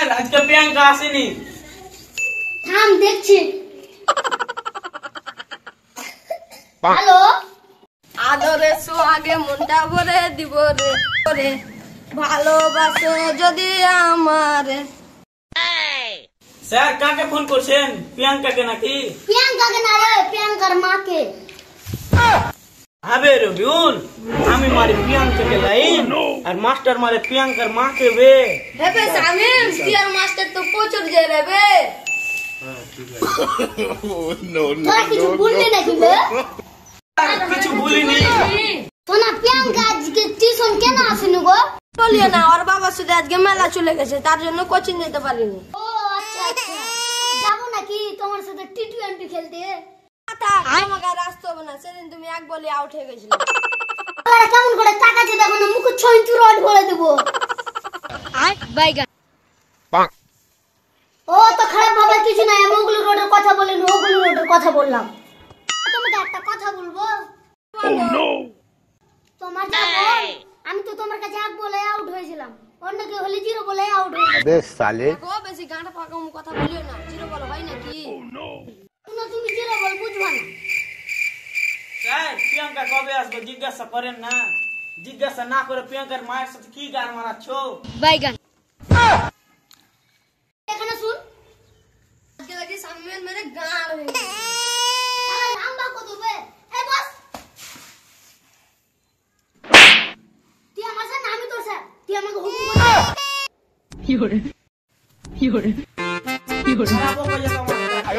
Sir আজকে প্রিয়াঙ্কা আসেনি। থাম দেখছি। হ্যালো, আদরে সোহাগে মনটা ভরে দিব রে রে, ভালোবাসো যদি আমারে। স্যার কাকে ফোন করছেন? প্রিয়াঙ্কাকে নাকি? প্রিয়াঙ্কাকে না রে, প্রিয়াঙ্কার মাকে। আবে রবিউল, আমি মারি প্রিয়াঙ্কাকে লাইন আর মাস্টার মারে প্রিয়াঙ্কার মাকে বে। হেবে সামিম সিয়ার মাস্টার তো প্রচুর যে রে বে। তোরা কিছু বললি নাকি বে? কিছু বলিনি। সোনা, প্রিয়াঙ্কা আজকে টিউশন কেন আসেনি গো? বলিও না, ওর বাবার সাথে আজকে মেলা চলে গেছে, তার জন্য কোচিং যেতে পারিনি। ও আচ্ছা আচ্ছা, যাবো নাকি তোমার সাথে টি20 খেলতে? তোমাকে আর আসতে হবে না, সেদিন তুমি এক বলে আউট হয়ে গেছিলে। কেমন করে তাকাচ্ছে দেখো না, মুখে ছইচু রড ভরে দেবো। ও তো খারাপ ভাবার কিছু নাই, আমি ওগুলো রোডের কথা বলিনি, ওগুলো রোডের কথা বললাম। তোমাকে একটা কথা বলবো। তোমার যা বল, আমি তো তোমার কাছে এক বলে আউট হয়েছিলাম, অন্য কেউ হলে 0 বলে আউট হয়ে যাবে। अबे साले গো বেশি গাঁটা ফাঁকা কথা বলিও না, জিরো বল হয় নাকি? শুনো, তুমি 0 বল বুঝবা না। স্যার প্রিয়াঙ্কা কবে আসবে জিজ্ঞাসা করেন না। জিজ্ঞাসা না করে প্রিয়াঙ্কার মায়ের সাথে কি গান মারাচ্ছ? এখানে শুন, আজকে লাগি সামিমের মেরে গাঁড় হয়ে গেছে। শালা নাম্বা কত বে? এই বস, তুই আমার স্যার না আমি তোর স্যার, তুই আমাকে হুকুম করছিস? খারাপ হয়ে যেত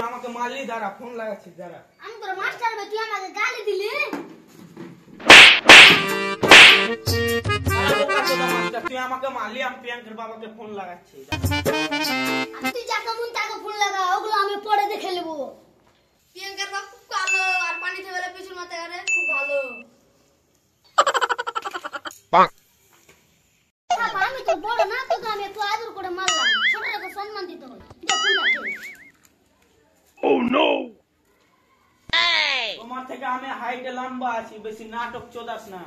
আমাকে মারলি, দাঁড়া ফোন লাগাচ্ছি দাঁড়া। আমি তোর মাস্টার বে, তুই আমাকে গালি দিলি। তুই আমাকে মারলি, আমি প্রিয়াঙ্কার বাবাকে ফোন লাগাচ্ছি। আর তুই যাকে মন তাকে ফোন লাগা, ওগুলো আমি পরে দেখে নেবো। প্রিয়াঙ্কার বাপ খুব কালো, আর পানিতে বেলা পিছুর মাথায় গেলে খুব ভালো। বাবা, আমি তো বড় না, তোকে আমি একটু আদর করে মারলাম, ছোটটাকে সম্মান দিতে হয়। তোমার থেকে আমি হাইটে লম্বা আছি, বেশি নাটক চোদাস না।